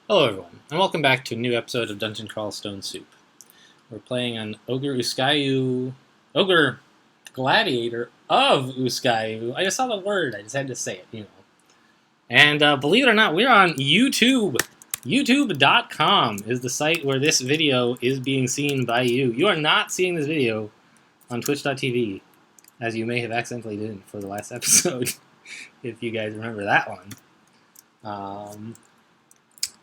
Hello everyone, and welcome back to a new episode of Dungeon Crawl Stone Soup. We're playing on Ogre Gladiator of Uskayu. I just saw the word, I just had to say it. And believe it or not, we're on YouTube. YouTube.com is the site where this video is being seen by you. You are not seeing this video on Twitch.tv, as you may have accidentally did for the last episode, if you guys remember that one.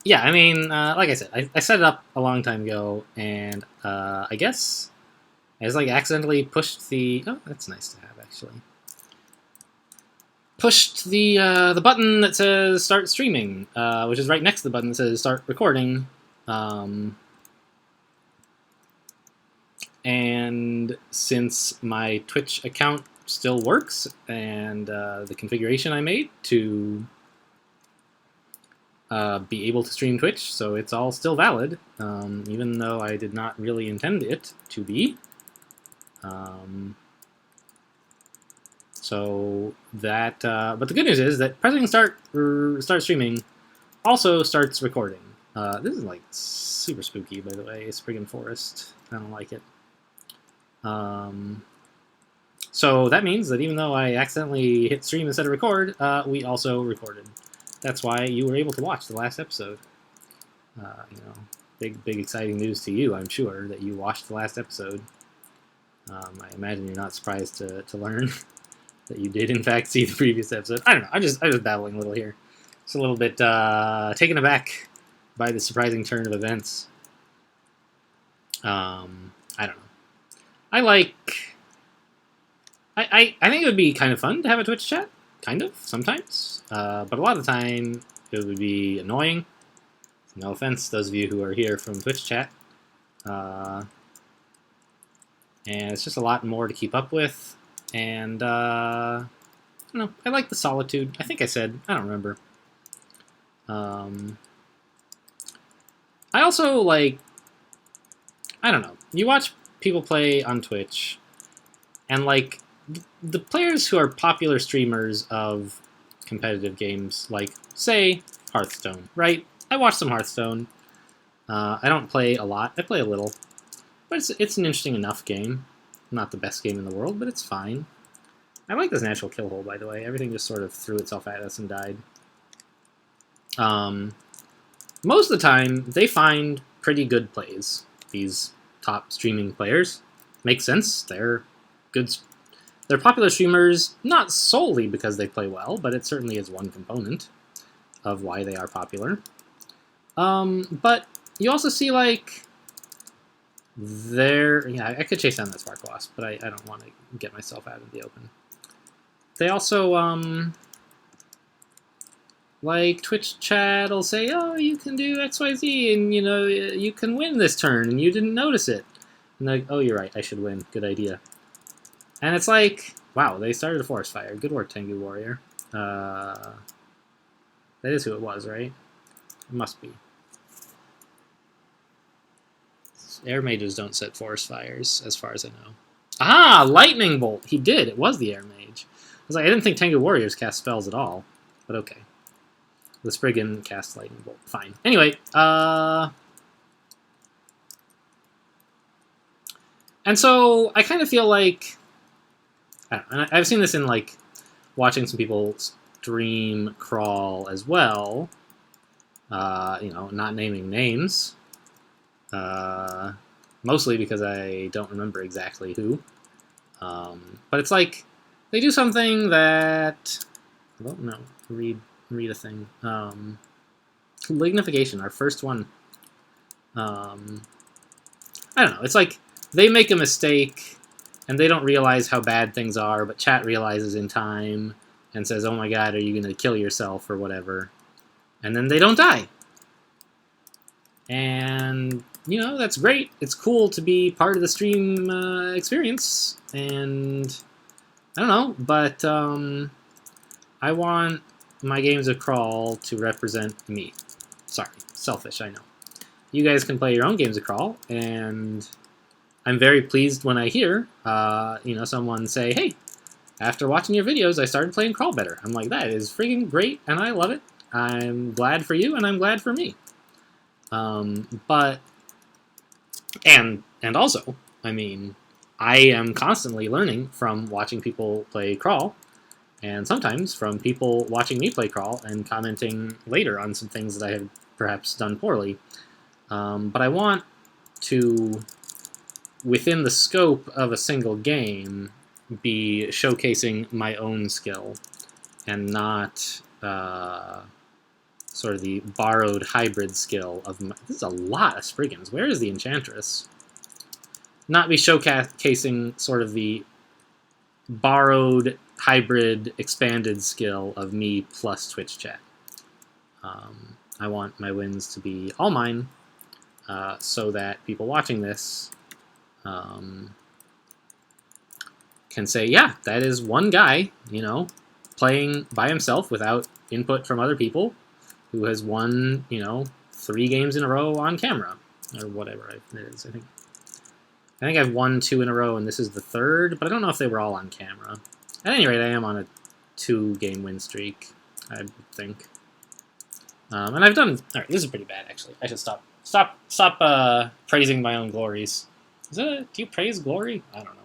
Yeah, I mean, like I said, I set it up a long time ago, and I guess I just accidentally pushed the. Oh, that's nice to have actually. Pushed the button that says start streaming, which is right next to the button that says start recording. And since my Twitch account still works, and the configuration I made to be able to stream Twitch, so it's all still valid, even though I did not really intend it to be. So that, but the good news is that pressing start streaming also starts recording. This is super spooky, by the way. Spriggan Forest. I don't like it. So that means that even though I accidentally hit stream instead of record, we also recorded. That's why you were able to watch the last episode. Big exciting news to you, I'm sure, that you watched the last episode. I imagine you're not surprised to learn that you did, in fact, see the previous episode. I don't know. I'm just babbling a little here. Just a little bit taken aback by the surprising turn of events. I don't know. I think it would be kind of fun to have a Twitch chat. Kind of, sometimes. But a lot of the time, it would be annoying. No offense, those of you who are here from Twitch chat. And it's just a lot more to keep up with. And, I don't know, I like the solitude. I think I said, I don't remember. I also, I don't know. You watch people play on Twitch, and, the players who are popular streamers of competitive games, say, Hearthstone, right? I watch some Hearthstone. I don't play a lot. I play a little. But it's an interesting enough game. Not the best game in the world, but it's fine. I like this natural kill hole, by the way. Everything just sort of threw itself at us and died. Most of the time, they find pretty good plays, these top streaming players. Makes sense. They're good. They're popular streamers, not solely because they play well, but it certainly is one component of why they are popular. But you also see, yeah, I could chase down that Spark Wasp, but I don't want to get myself out of the open. They also, Twitch chat will say, oh, you can do XYZ, and, you can win this turn, and you didn't notice it. And they're like, oh, you're right, I should win. Good idea. And it's wow, they started a forest fire. Good work, Tengu Warrior. That is who it was, right? It must be. Air mages don't set forest fires, as far as I know. Ah, Lightning Bolt! He did. It was the Air Mage. I didn't think Tengu Warriors cast spells at all. But okay. The Spriggan cast Lightning Bolt. Fine. Anyway, and so I kind of feel like... And I've seen this in, watching some people stream crawl as well. Not naming names. Mostly because I don't remember exactly who. But it's they do something that... Well, no. Read a thing. Lignification, our first one. I don't know. It's they make a mistake... And they don't realize how bad things are, but chat realizes in time and says, oh my god, are you going to kill yourself or whatever? And then they don't die. And, that's great. It's cool to be part of the stream experience. And, I don't know, but I want my games of Crawl to represent me. Sorry, selfish, I know. You guys can play your own games of Crawl, and... I'm very pleased when I hear, someone say, hey, after watching your videos, I started playing Crawl better. I'm like, that is freaking great, and I love it. I'm glad for you, and I'm glad for me. But and also, I mean, I am constantly learning from watching people play Crawl, and sometimes from people watching me play Crawl and commenting later on some things that I have perhaps done poorly. But I want to, within the scope of a single game, be showcasing my own skill and not sort of the borrowed hybrid skill of my... This is a lot of Spriggans. Where is the Enchantress? Not be showcasing sort of the borrowed hybrid expanded skill of me plus Twitch chat. I want my wins to be all mine, so that people watching this can say, yeah, that is one guy, you know, playing by himself without input from other people, who has won, you know, 3 games in a row on camera, or whatever it is. I think I've won 2 in a row, and this is the 3rd, but I don't know if they were all on camera. At any rate, I am on a 2-game win streak, I think. And I've done... Alright, this is pretty bad, actually. I should stop praising my own glories. Do you praise glory? I don't know.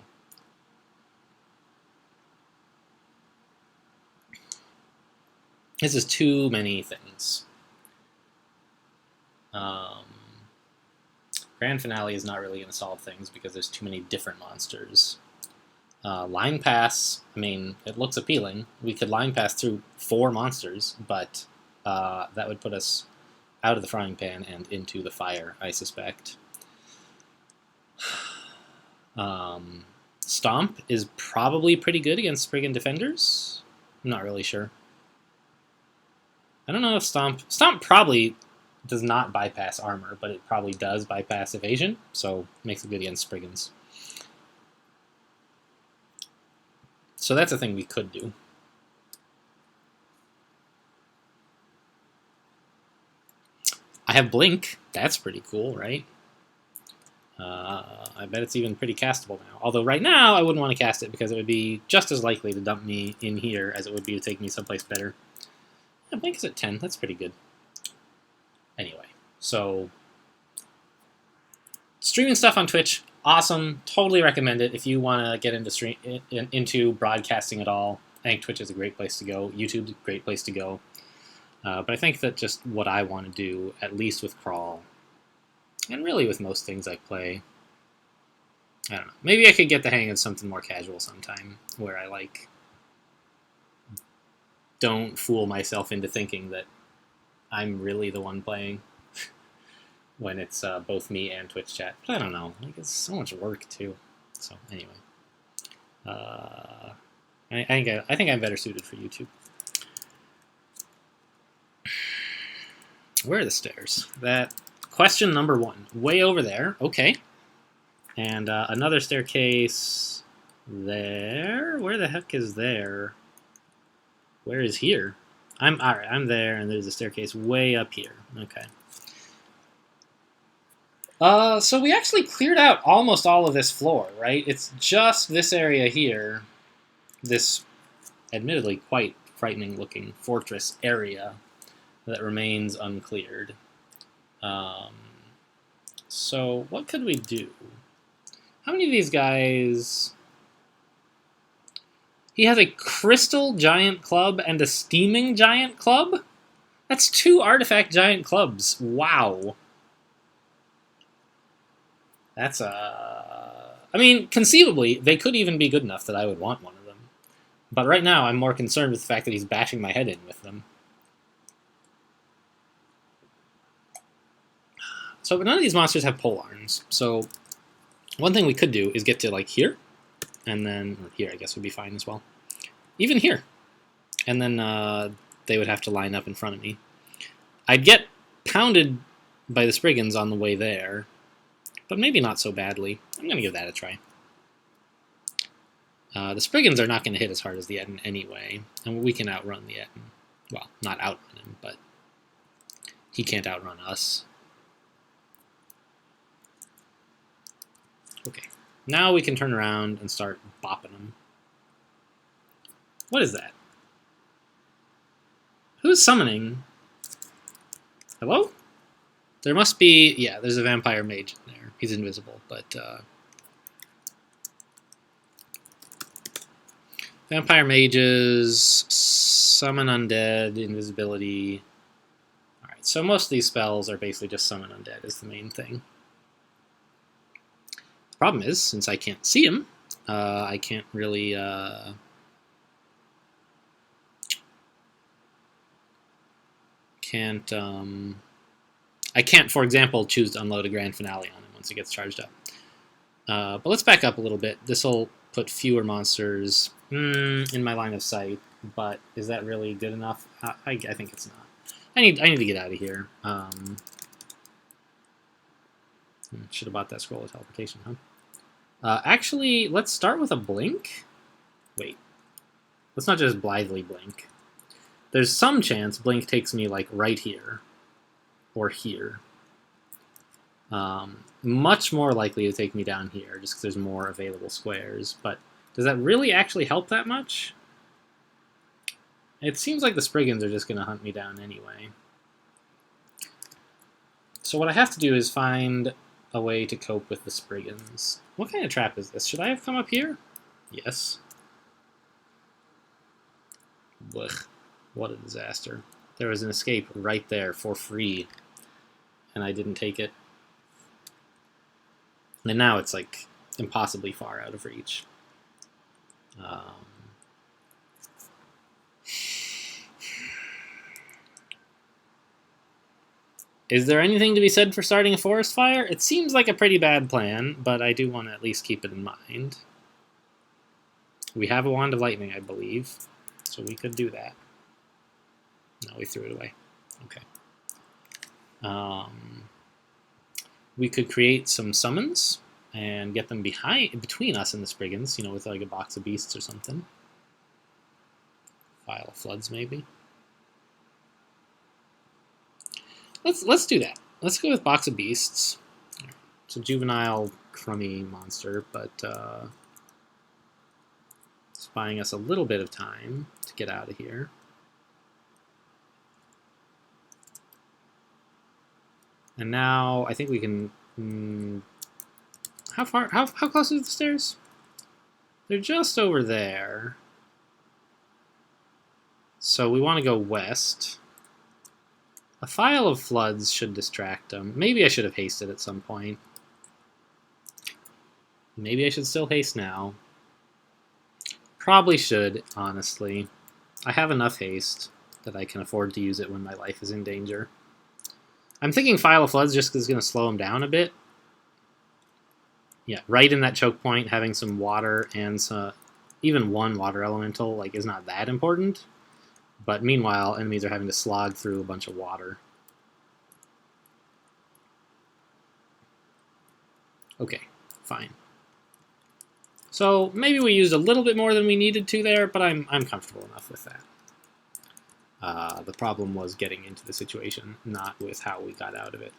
This is too many things. Grand Finale is not really going to solve things because there's too many different monsters. Line Pass, I mean, it looks appealing. We could line pass through 4 monsters, but that would put us out of the frying pan and into the fire, I suspect. Stomp is probably pretty good against Spriggan defenders. I'm not really sure. I don't know if Stomp probably does not bypass armor, but it probably does bypass evasion, so makes it good against Spriggans. So that's a thing we could do. I have Blink. That's pretty cool, right? I bet it's even pretty castable now. Although right now I wouldn't want to cast it because it would be just as likely to dump me in here as it would be to take me someplace better. Yeah, Blink is at 10. That's pretty good. Anyway, so streaming stuff on Twitch, awesome. Totally recommend it if you want to get into broadcasting at all. I think Twitch is a great place to go. YouTube's a great place to go. But I think that just what I want to do, at least with Crawl, and really with most things I play, I don't know. Maybe I could get the hang of something more casual sometime, where I, like, don't fool myself into thinking that I'm really the one playing when it's both me and Twitch chat. But I don't know. Like, it's so much work, too. So, anyway. I think I'm better suited for YouTube. Where are the stairs? That question number 1. Way over there. Okay. And another staircase there. Where the heck is there? Where is here? Alright, I'm there, and there's a staircase way up here. Okay. So we actually cleared out almost all of this floor, right? It's just this area here, this admittedly quite frightening-looking fortress area that remains uncleared. So what could we do? How many of these guys... He has a crystal giant club and a steaming giant club? That's 2 artifact giant clubs. Wow. That's I mean, conceivably, they could even be good enough that I would want one of them. But right now, I'm more concerned with the fact that he's bashing my head in with them. So, but none of these monsters have polearms. So, one thing we could do is get to, like, here. And then, or here, I guess, would be fine as well. Even here. And then they would have to line up in front of me. I'd get pounded by the Spriggans on the way there. But maybe not so badly. I'm going to give that a try. The Spriggans are not going to hit as hard as the Etten anyway. And we can outrun the Etten. Well, not outrun him, but he can't outrun us. Okay. Now we can turn around and start bopping them. What is that? Who's summoning? Hello? There must be, yeah, there's a vampire mage in there. He's invisible, but vampire mages, summon undead, invisibility. Alright, so most of these spells are basically just summon undead is the main thing. The problem is, since I can't see him, I can't really I can't, for example, choose to unload a grand finale on him once it gets charged up. But let's back up a little bit. This will put fewer monsters in my line of sight, but is that really good enough? I think it's not. I need to get out of here. Should have bought that scroll of teleportation, huh? Actually, let's start with a blink. Wait. Let's not just blithely blink. There's some chance blink takes me, like, right here. Or here. Much more likely to take me down here, just because there's more available squares. But does that really actually help that much? It seems like the Spriggans are just going to hunt me down anyway. So what I have to do is find a way to cope with the Spriggans. What kind of trap is this? Should I have come up here? Yes. Blech. What a disaster. There was an escape right there for free, and I didn't take it. And now it's like impossibly far out of reach. Is there anything to be said for starting a forest fire? It seems like a pretty bad plan, but I do want to at least keep it in mind. We have a wand of lightning, I believe, so we could do that. No, we threw it away. Okay. We could create some summons and get them between us and the Spriggans, you know, with like a box of beasts or something. Vial of floods, maybe. Let's do that. Let's go with box of beasts. It's a juvenile, crummy monster, but it's buying us a little bit of time to get out of here. And now I think we can. How far? How close are the stairs? They're just over there. So we want to go west. A Vial of Floods should distract them. Maybe I should have hasted at some point. Maybe I should still haste now. Probably should, honestly. I have enough haste that I can afford to use it when my life is in danger. I'm thinking Vial of Floods just because it's going to slow him down a bit. Yeah, right in that choke point, having some water and even one water elemental like is not that important. But meanwhile, enemies are having to slog through a bunch of water. Okay, fine. So maybe we used a little bit more than we needed to there, but I'm comfortable enough with that. The problem was getting into the situation, not with how we got out of it.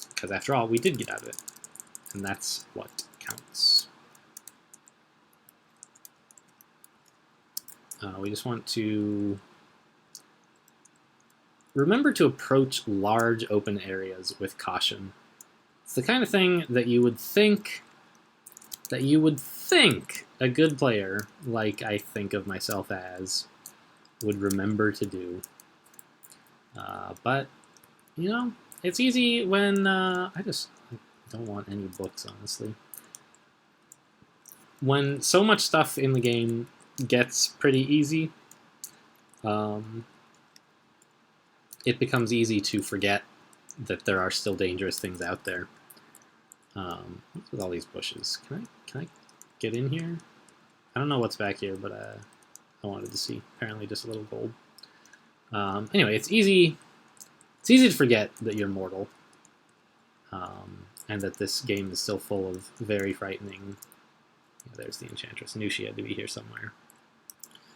Because after all, we did get out of it, and that's what counts. We just want to remember to approach large open areas with caution. It's the kind of thing that you would think a good player, like I think of myself as, would remember to do. But, you know, it's easy when I don't want any books, honestly. When so much stuff in the game gets pretty easy, it becomes easy to forget that there are still dangerous things out there. What's with all these bushes? Can I get in here? I don't know what's back here, but I wanted to see. Apparently just a little gold. Anyway, it's easy to forget that you're mortal, and that this game is still full of very frightening... Yeah, there's the Enchantress. Knew she had to be here somewhere.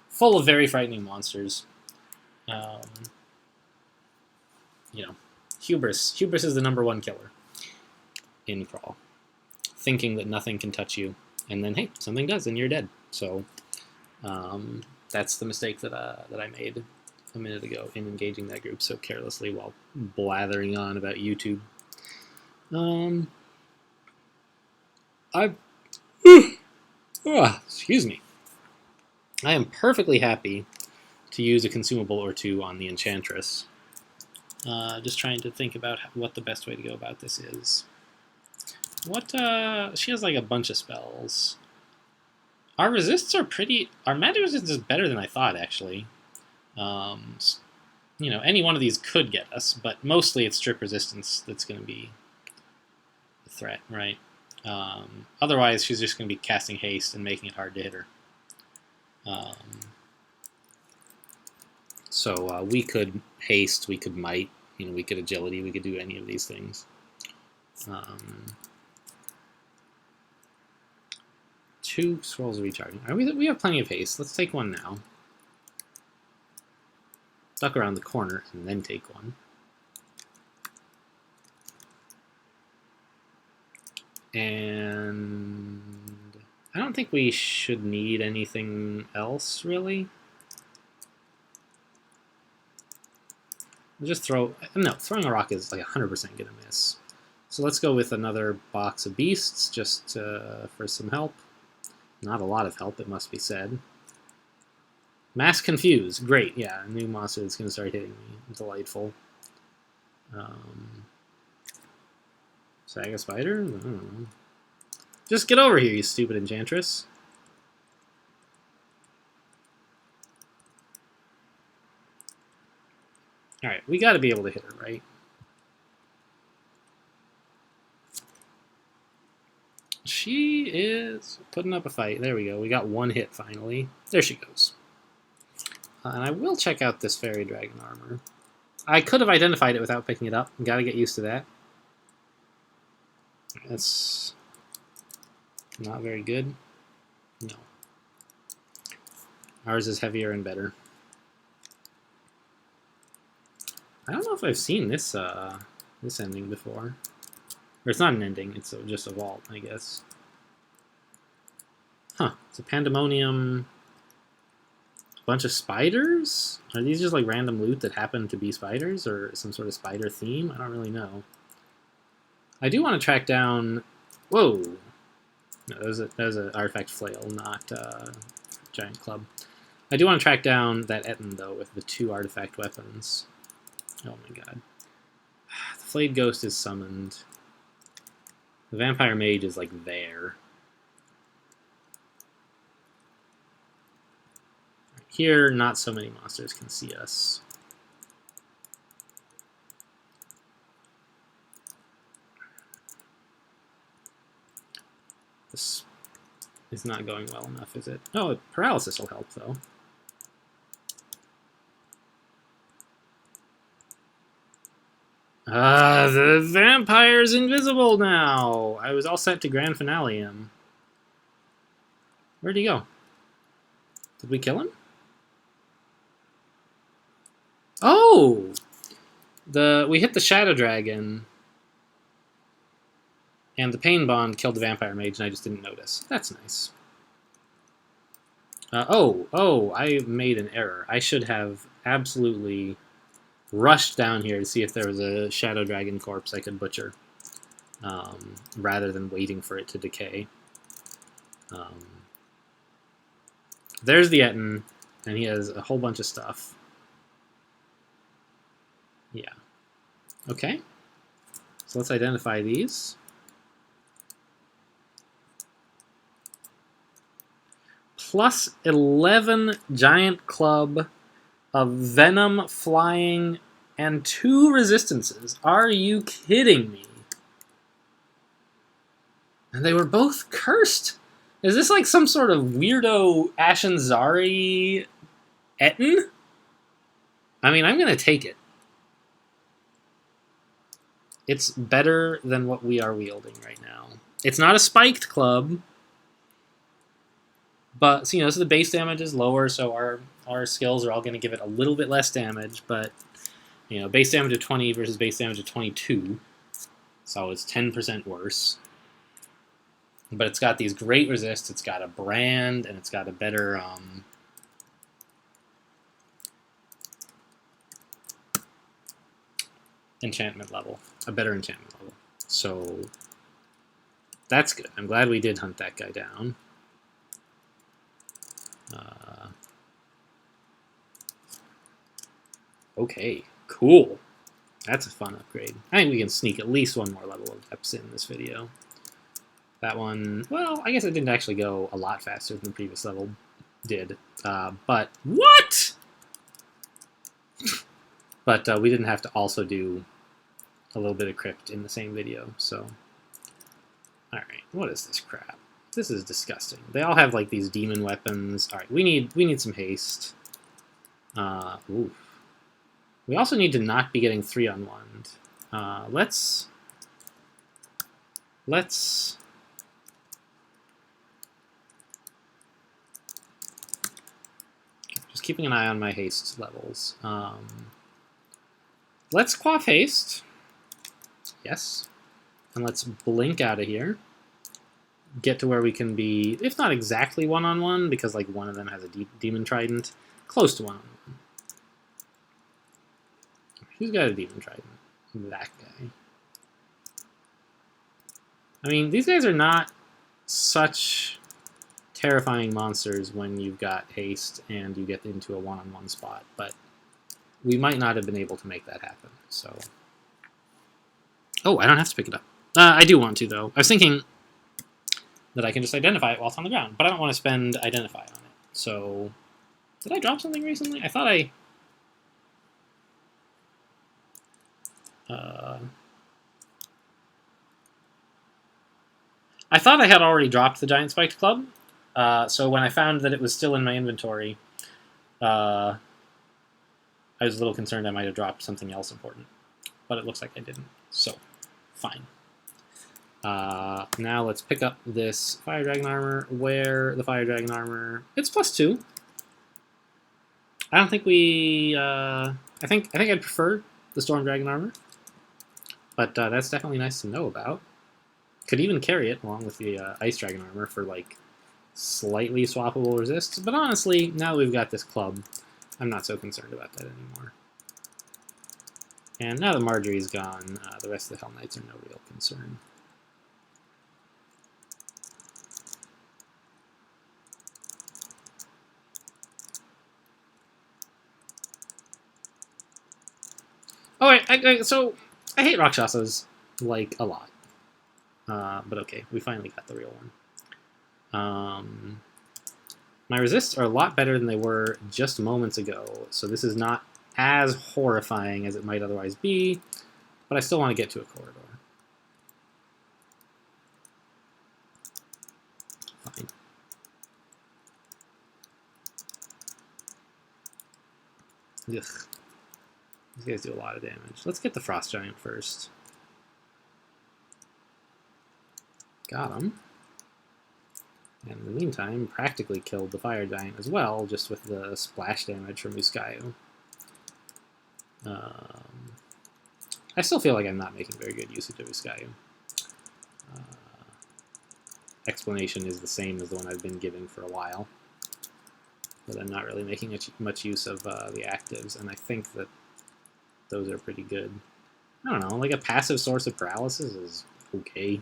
Full of very frightening monsters. You know, hubris. Hubris is the #1 killer in Crawl. Thinking that nothing can touch you, and then, hey, something does, and you're dead. So, that's the mistake that I made. a minute ago in engaging that group so carelessly while blathering on about YouTube. Excuse me. I am perfectly happy to use a consumable or two on the Enchantress. Just trying to think about what the best way to go about this is. She has like a bunch of spells. Our resists are pretty... Our magic resistance is better than I thought, actually. You know, any one of these could get us, but mostly it's strip resistance that's going to be the threat, right? Otherwise, she's just going to be casting haste and making it hard to hit her. So we could haste, we could might, you know, we could agility, we could do any of these things. 2 scrolls of recharging. We have plenty of haste. Let's take one now. Duck around the corner and then take one. And I don't think we should need anything else, really. We'll just throw... No, throwing a rock is like 100% gonna miss. So let's go with another box of beasts, just for some help. Not a lot of help, it must be said. Mass Confuse. Great, yeah. A new monster that's going to start hitting me. Delightful. Saga Spider? I don't know. Just get over here, you stupid Enchantress. Alright, we got to be able to hit her, right? She is putting up a fight. There we go. We got one hit, finally. There she goes. And I will check out this Fairy Dragon armor. I could have identified it without picking it up. Gotta get used to that. That's not very good. No. Ours is heavier and better. I don't know if I've seen this this ending before. Or it's not an ending, it's just a vault, I guess. Huh, it's a pandemonium... Bunch of spiders? Are these just like random loot that happen to be spiders, or some sort of spider theme? I don't really know. I do want to track down... Whoa! No, that was an artifact flail, not giant club. I do want to track down that Etten, though, with the 2 artifact weapons. Oh my god. The Flayed Ghost is summoned. The Vampire Mage is, like, there. Here, not so many monsters can see us. This is not going well enough, is it? Oh, paralysis will help, though. The vampire's invisible now! I was all set to grand finale him. Where'd he go? Did we kill him? Oh! We hit the Shadow Dragon, and the Pain Bond killed the Vampire Mage, and I just didn't notice. That's nice. I made an error. I should have absolutely rushed down here to see if there was a Shadow Dragon corpse I could butcher, rather than waiting for it to decay. There's the Etten, and he has a whole bunch of stuff. Yeah. Okay. So let's identify these. Plus 11 giant club of venom, flying, and 2 resistances. Are you kidding me? And they were both cursed. Is this like some sort of weirdo Ashen-Zari Etten? I mean, I'm going to take it. It's better than what we are wielding right now. It's not a spiked club, but, you know, so the base damage is lower, so our skills are all going to give it a little bit less damage, but, you know, base damage of 20 versus base damage of 22, so it's 10% worse. But it's got these great resists, it's got a brand, and it's got a better, enchantment level, a better enchantment level. So that's good. I'm glad we did hunt that guy down. Okay, cool. That's a fun upgrade. I think we can sneak at least one more level of depths in this video. That one, well, I guess it didn't actually go a lot faster than the previous level did. But what? But we didn't have to also do a little bit of crypt in the same video, so. Alright, what is this crap? This is disgusting. They all have like these demon weapons. Alright, we need some haste. Oof. We also need to not be getting 3 on 1. Let's just keeping an eye on my haste levels. Let's quaff haste. Yes. And let's blink out of here. Get to where we can be, if not exactly 1-on-1, because like one of them has a demon trident, close to 1-on-1. Who's got a demon trident? That guy. I mean, these guys are not such terrifying monsters when you've got haste and you get into a 1-on-1 spot, but we might not have been able to make that happen, so. Oh, I don't have to pick it up. I do want to, though. I was thinking that I can just identify it while it's on the ground, but I don't want to spend identify on it. So, did I drop something recently? I thought I had already dropped the giant spiked club. So when I found that it was still in my inventory, I was a little concerned I might have dropped something else important, but it looks like I didn't. So, fine. Now let's pick up this fire dragon armor. Wear the fire dragon armor. It's +2. I don't think we. I think I'd prefer the storm dragon armor, but that's definitely nice to know about. Could even carry it along with the ice dragon armor for like slightly swappable resists. But honestly, now that we've got this club, I'm not so concerned about that anymore. And now that Marjorie's gone, the rest of the Hell Knights are no real concern. Oh, wait, so I hate Rakshasas, like, a lot. But okay, we finally got the real one. My resists are a lot better than they were just moments ago, so this is not as horrifying as it might otherwise be, but I still want to get to a corridor. Fine. Ugh. These guys do a lot of damage. Let's get the Frost Giant first. Got him. And in the meantime, practically killed the Fire Giant as well, just with the splash damage from Uskayu. I still feel like I'm not making very good usage of Uskayu. Explanation is the same as the one I've been giving for a while. But I'm not really making much use of the actives, and I think that those are pretty good. I don't know, like a passive source of paralysis is okay.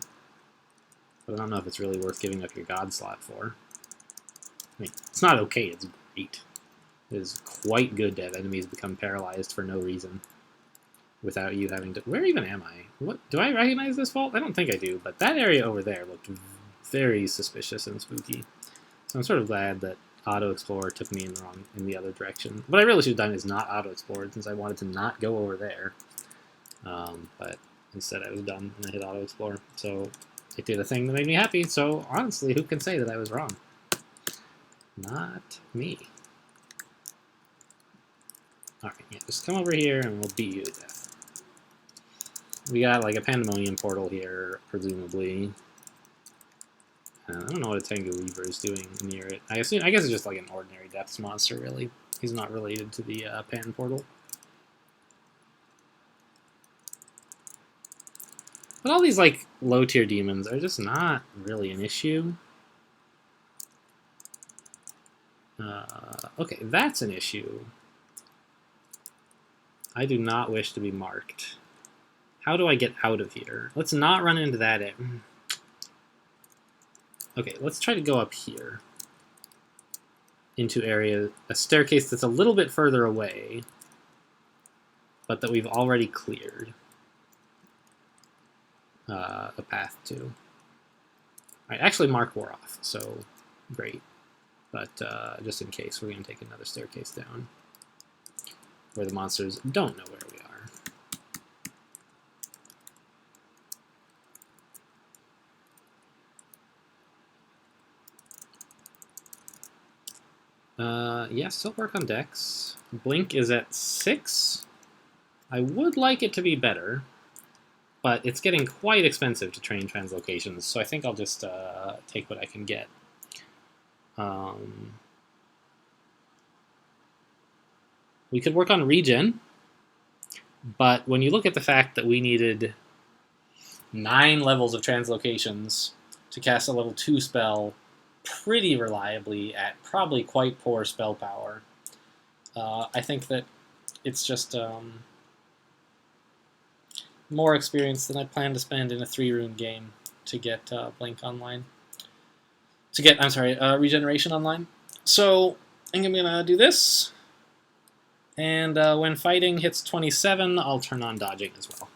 But I don't know if it's really worth giving up your god slot for. I mean, it's not okay, it's great. It is quite good to have enemies become paralyzed for no reason. Without you having to... Where even am I? What? Do I recognize this vault? I don't think I do, but that area over there looked very suspicious and spooky. So I'm sort of glad that Auto Explorer took me in the other direction. What I really should have done is not Auto Explored, since I wanted to not go over there. But instead I was dumb and I hit Auto Explore. So it did a thing that made me happy, so honestly, who can say that I was wrong? Not me. Alright, yeah, just come over here and we'll beat you to death. We got like a Pandemonium portal here, presumably. I don't know what a Tengu Weaver is doing near it. I guess it's just like an ordinary depths monster, really. He's not related to the Pan portal. But all these like low-tier demons are just not really an issue. Okay, that's an issue. I do not wish to be marked. How do I get out of here? Let's not run into that. Okay, let's try to go up here. Into a staircase that's a little bit further away, but that we've already cleared a path to. Alright, actually mark war off, so great. But just in case, we're going to take another staircase down where the monsters don't know where we are. Yeah, still work on Dex. Blink is at 6. I would like it to be better, but it's getting quite expensive to train translocations, so I think I'll just take what I can get. We could work on regen, but when you look at the fact that we needed 9 levels of translocations to cast a level 2 spell pretty reliably at probably quite poor spell power, I think that it's just more experience than I plan to spend in a 3-rune game to get Blink online. Regeneration online. So I think I'm gonna do this, and when fighting hits 27, I'll turn on dodging as well.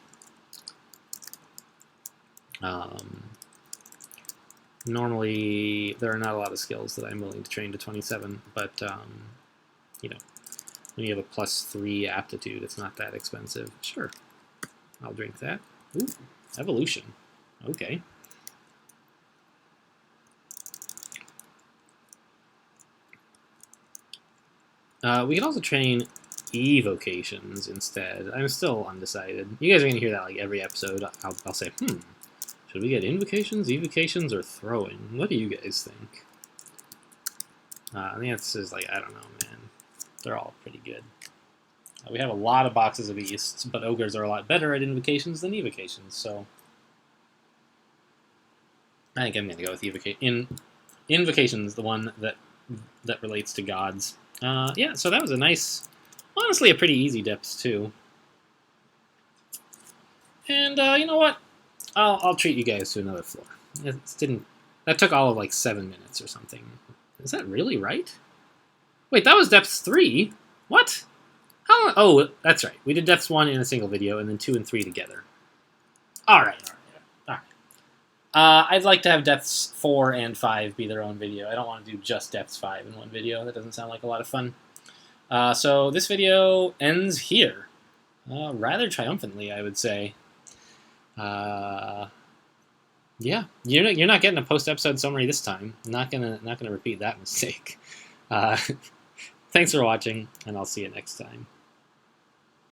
Normally, there are not a lot of skills that I'm willing to train to 27, but you know, when you have a +3 aptitude, it's not that expensive. Sure, I'll drink that. Ooh, evolution. Okay. We can also train evocations instead. I'm still undecided. You guys are going to hear that like every episode. I'll say, should we get invocations, evocations, or throwing? What do you guys think? The answer is like, I don't know, man. They're all pretty good. We have a lot of boxes of Easts, but ogres are a lot better at invocations than evocations, so I think I'm going to go with invocations, the one that relates to gods. Yeah, so that was a nice, honestly, a pretty easy depths too. And you know what? I'll treat you guys to another floor. That took all of like 7 minutes or something. Is that really right? Wait, that was depths 3? What? How? Oh, that's right. We did depths 1 in a single video, and then 2 and 3 together. All right. I'd like to have depths 4 and 5 be their own video. I don't want to do just depths 5 in one video. That doesn't sound like a lot of fun. So this video ends here, rather triumphantly, I would say. Yeah, you're not getting a post-episode summary this time. Not gonna repeat that mistake. Thanks for watching, and I'll see you next time.